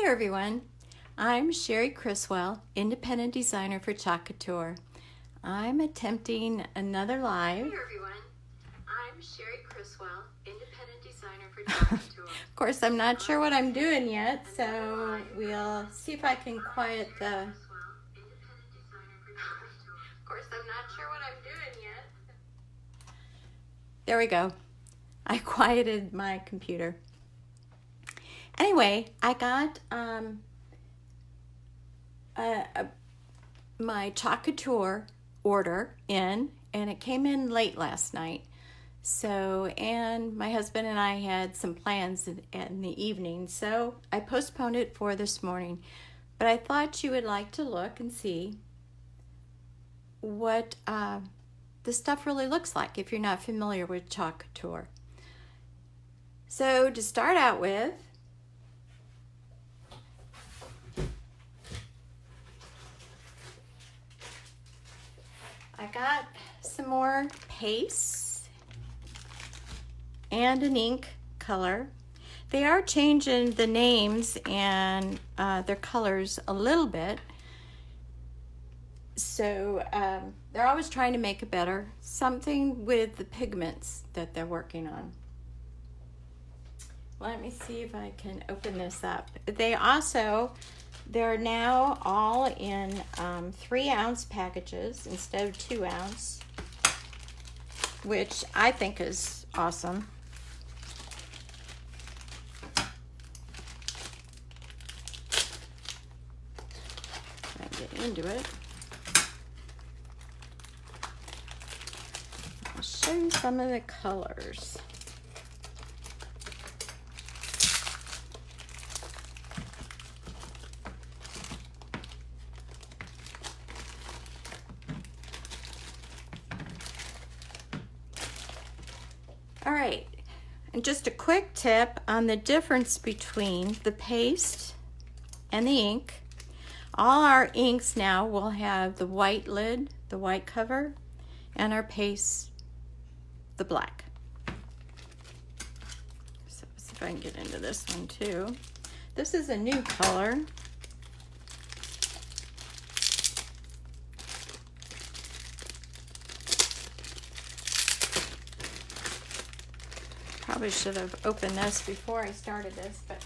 everyone, I'm Sherry Criswell, independent designer for Chalk Couture. I'm attempting another live. Hey everyone, I'm Sherry Criswell, independent designer for Chalk Couture. Of course, I'm not sure what I'm doing yet, so we'll see if I can quiet the... Of course, I'm not sure what I'm doing yet. There we go. I quieted my computer. Anyway, I got my Chalk Couture order in, and it came in late last night. So, and my husband and I had some plans in the evening, so I postponed it for this morning. But I thought you would like to look and see what the stuff really looks like if you're not familiar with Chalk Couture. So to start out with, I got some more paste and an ink color. They are changing the names and their colors a little bit. So they're always trying to make it better. Something with the pigments that they're working on. Let me see if I can open this up. They're now all in 3-ounce packages instead of 2-ounce, which I think is awesome. Try to get into it. I'll show you some of the colors. All right, and just a quick tip on the difference between the paste and the ink. All our inks now will have the white lid, the white cover, and our paste, the black. So let's see if I can get into this one too. This is a new color. Probably should have opened this before I started this, but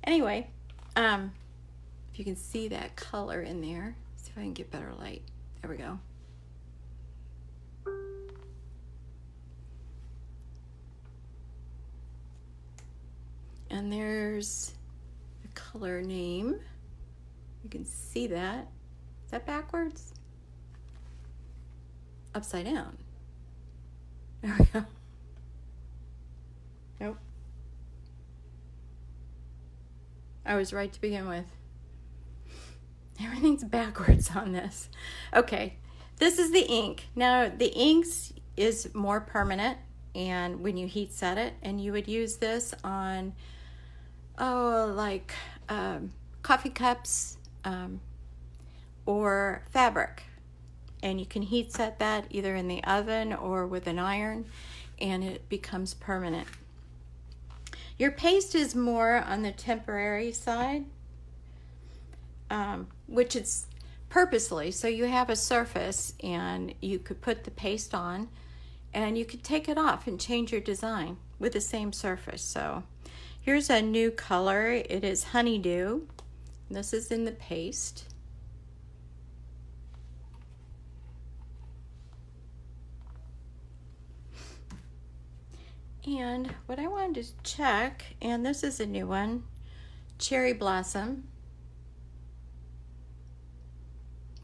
anyway, if you can see that color in there, see if I can get better light. There we go. And there's the color name. You can see that. Is that backwards? Upside down. There we go. Nope. I was right to begin with. Everything's backwards on this. Okay, this is the ink. Now, the inks is more permanent, and when you heat set it, and you would use this on, coffee cups or fabric. And you can heat set that either in the oven or with an iron, and it becomes permanent. Your paste is more on the temporary side, which is purposely, so you have a surface and you could put the paste on and you could take it off and change your design with the same surface. So here's a new color. It is Honeydew. This is in the paste. And what I wanted to check, and this is a new one, Cherry Blossom.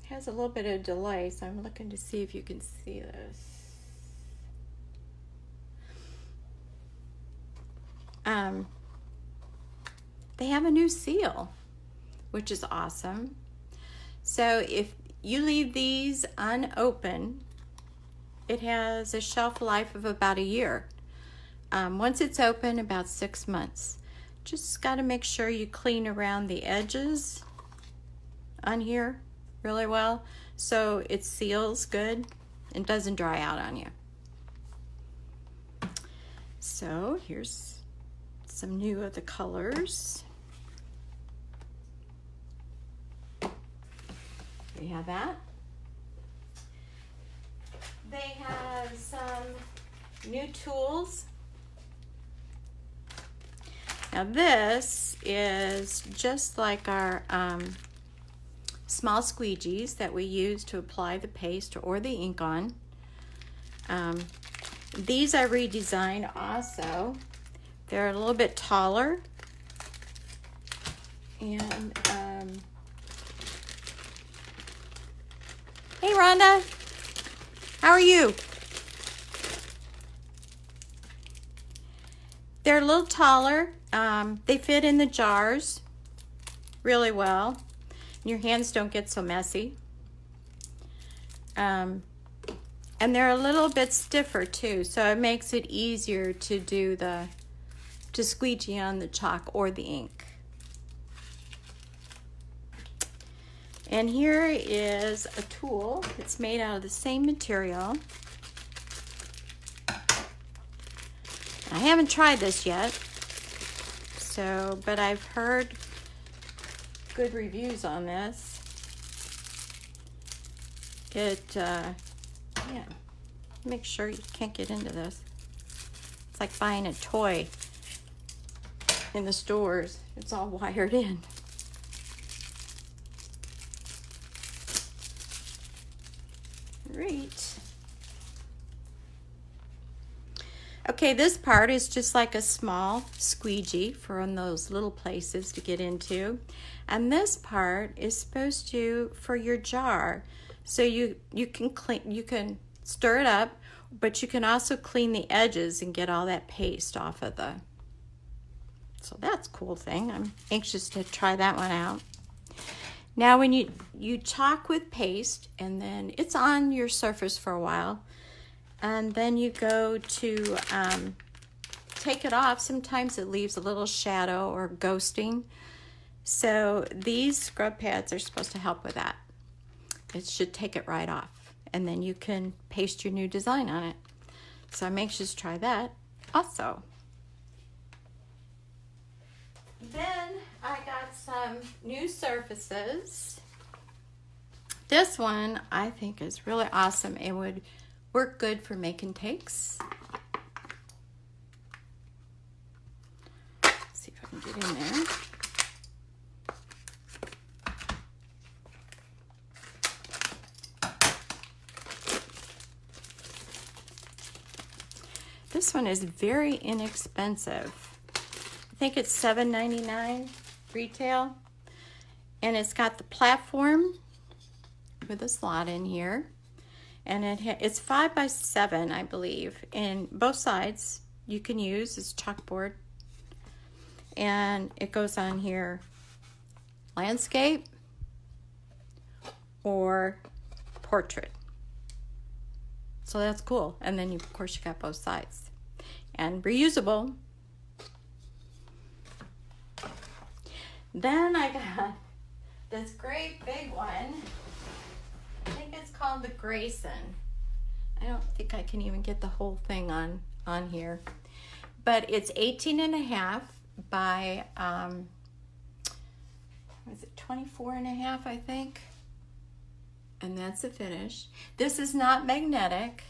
It has a little bit of delay, so I'm looking to see if you can see this. They have a new seal, which is awesome. So if you leave these unopened, it has a shelf life of about a year. Once it's open, about 6 months. Just got to make sure you clean around the edges on here really well so it seals good and doesn't dry out on you. So here's some new of the colors. They have that. They have some new tools. Now this is just like our small squeegees that we use to apply the paste or the ink on. These I redesigned also. They're a little bit taller. And hey Rhonda, how are you? They're a little taller. They fit in the jars really well. And your hands don't get so messy. And they're a little bit stiffer too, so it makes it easier to do to squeegee on the chalk or the ink. And here is a tool. It's made out of the same material. I haven't tried this yet, but I've heard good reviews on this. Yeah, make sure you can't get into this. It's like buying a toy in the stores. It's all wired in. Great. Okay, this part is just like a small squeegee for in those little places to get into. And this part is supposed to, for your jar. So you can stir it up, but you can also clean the edges and get all that paste off of the. So that's a cool thing. I'm anxious to try that one out. Now when you chalk with paste, and then it's on your surface for a while, and then you go to take it off. Sometimes it leaves a little shadow or ghosting. So these scrub pads are supposed to help with that. It should take it right off, and then you can paste your new design on it. So I'm anxious to try that also. Then I got some new surfaces. This one I think is really awesome. It would work good for making cakes. Let's see if I can get in there. This one is very inexpensive. I think it's $7.99 retail. And it's got the platform with a slot in here. And it's 5 by 7, I believe. And both sides you can use as chalkboard. And it goes on here, landscape or portrait. So that's cool. And then of course you got both sides. And reusable. Then I got this great big one. I think it's called the Grayson. I don't think I can even get the whole thing on here. But it's 18.5 by, was it 24.5, I think? And that's the finish. This is not magnetic,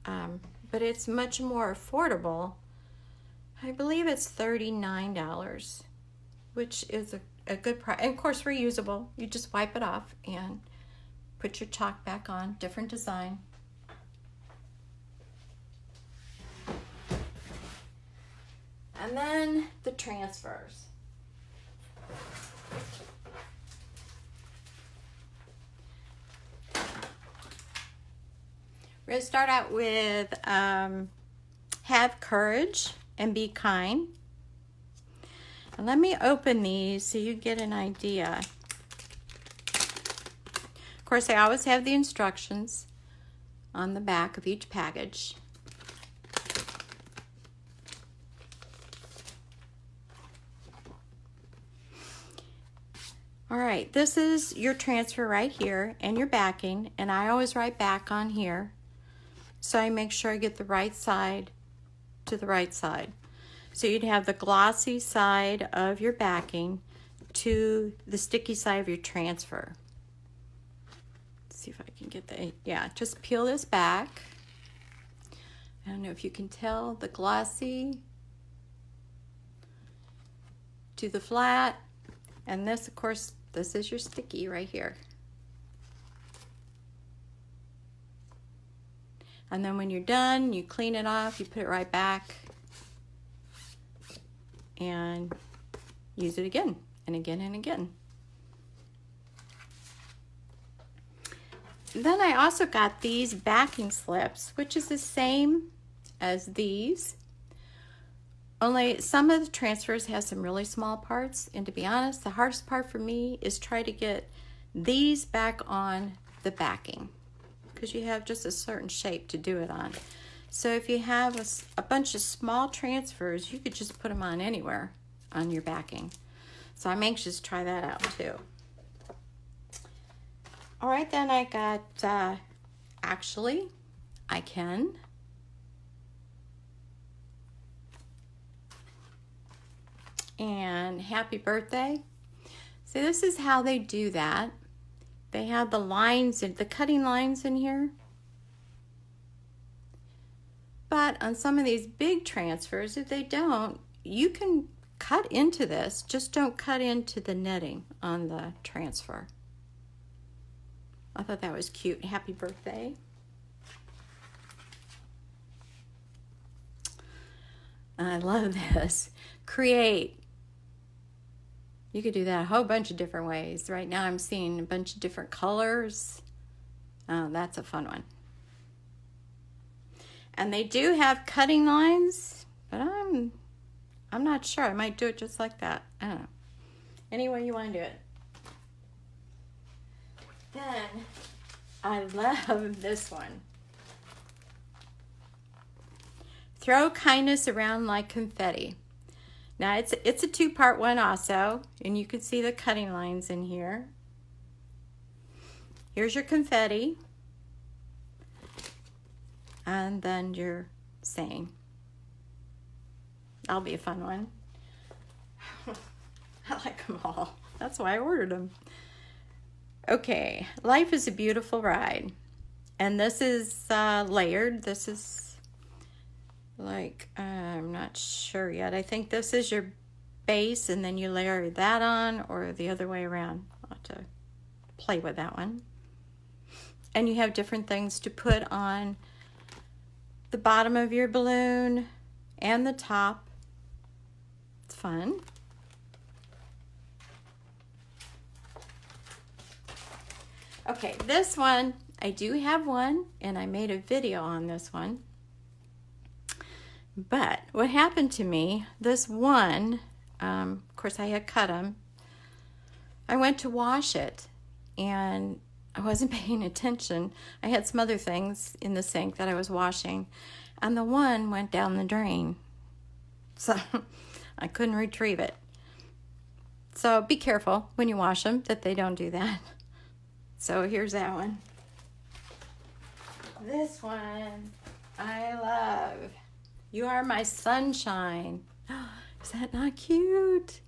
but it's much more affordable. I believe it's $39, which is a good price. And of course, reusable. You just wipe it off and put your chalk back on. Different design. And then the transfers. We're going to start out with have courage and be kind. And let me open these so you get an idea. Of course, I always have the instructions on the back of each package. All right, this is your transfer right here and your backing, and I always write back on here. So I make sure I get the right side to the right side. So you'd have the glossy side of your backing to the sticky side of your transfer. see if I can get the, yeah, just peel this back. I don't know if you can tell the glossy to the flat. And this, of course, this is your sticky right here. And then when you're done, you clean it off, you put it right back and use it again and again and again. Then I also got these backing slips, which is the same as these. Only some of the transfers have some really small parts, and to be honest, the hardest part for me is try to get these back on the backing, because you have just a certain shape to do it on. So if you have a bunch of small transfers, you could just put them on anywhere on your backing. So I'm anxious to try that out too. All right, then I got, actually, I can and happy birthday. So this is how they do that. They have the lines, the cutting lines in here. But on some of these big transfers, if they don't, you can cut into this, just don't cut into the netting on the transfer. I thought that was cute. Happy birthday. I love this. Create. You could do that a whole bunch of different ways. Right now I'm seeing a bunch of different colors. That's a fun one. And they do have cutting lines, but I'm not sure. I might do it just like that. I don't know. Any way you want to do it. Then I love this one. Throw kindness around like confetti. Now it's a two-part one also, and you can see the cutting lines in here. Here's your confetti, and then your saying. That'll be a fun one. I like them all. That's why I ordered them. Okay, life is a beautiful ride, and this is layered. This is like, I'm not sure yet. I think this is your base, and then you layer that on, or the other way around. I'll have to play with that one. And you have different things to put on the bottom of your balloon and the top. It's fun. Okay, this one, I do have one, and I made a video on this one. But what happened to me, this one, of course I had cut them. I went to wash it, and I wasn't paying attention. I had some other things in the sink that I was washing, and the one went down the drain. So I couldn't retrieve it. So be careful when you wash them that they don't do that. So here's that one. This one I love. You are my sunshine. Is that not cute?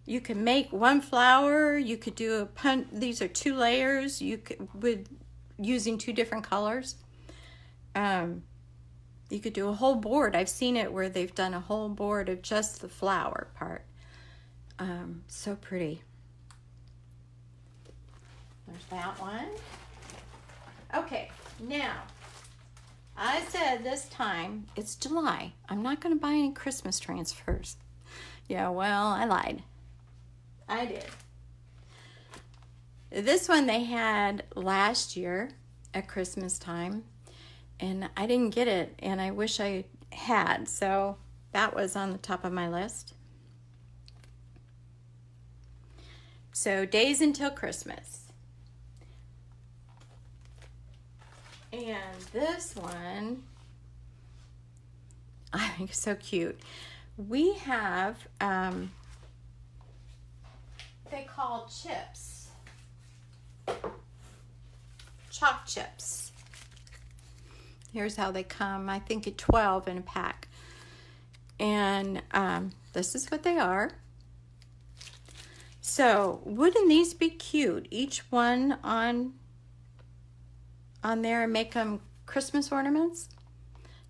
You can make one flower. You could do a punch. These are 2 layers. You could, with using 2 different colors. You could do a whole board. I've seen it where they've done a whole board of just the flower part. So pretty. There's that one. Okay, now, I said this time, it's July. I'm not going to buy any Christmas transfers. Yeah, well, I lied. I did. This one they had last year at Christmas time, and I didn't get it, and I wish I had, so that was on the top of my list. So, days until Christmas. And this one, I think is so cute. We have, they call chips, chalk chips. Here's how they come. I think at 12 in a pack. And this is what they are. So wouldn't these be cute? Each one on there and make them Christmas ornaments.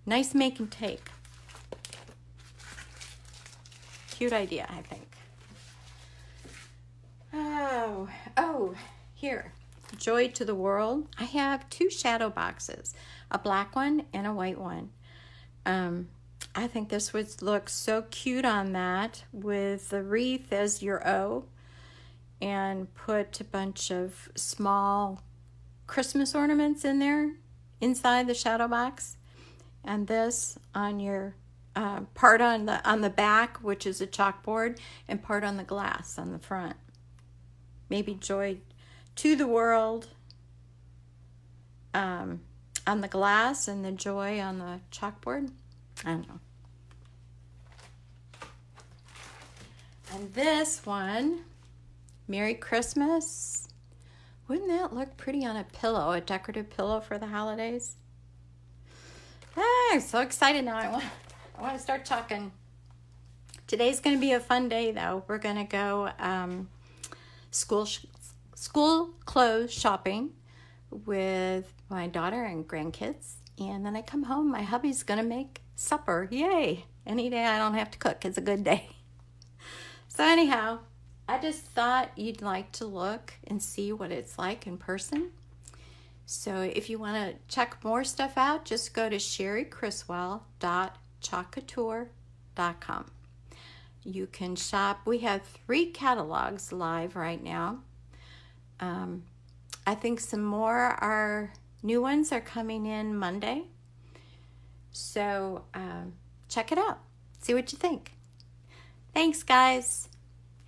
Nice make and take. Cute idea, I think. Oh, here. Joy to the World. I have 2 shadow boxes, a black one and a white one. I think this would look so cute on that with the wreath as your O, and put a bunch of small Christmas ornaments in there inside the shadow box, and this on your part on the back, which is a chalkboard, and part on the glass on the front. Maybe Joy to the World on the glass and the joy on the chalkboard. I don't know. And this one, Merry Christmas. Wouldn't that look pretty on a pillow, a decorative pillow for the holidays? I'm so excited now. I want to start talking. Today's going to be a fun day, though. We're going to go school clothes shopping with my daughter and grandkids. And then I come home, my hubby's going to make supper. Yay! Any day I don't have to cook is a good day. So anyhow, I just thought you'd like to look and see what it's like in person. So if you want to check more stuff out, just go to sherrycriswell.chalkcouture.com. You can shop. We have 3 catalogs live right now. I think some more new ones are coming in Monday. So check it out. See what you think. Thanks, guys.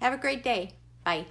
Have a great day. Bye.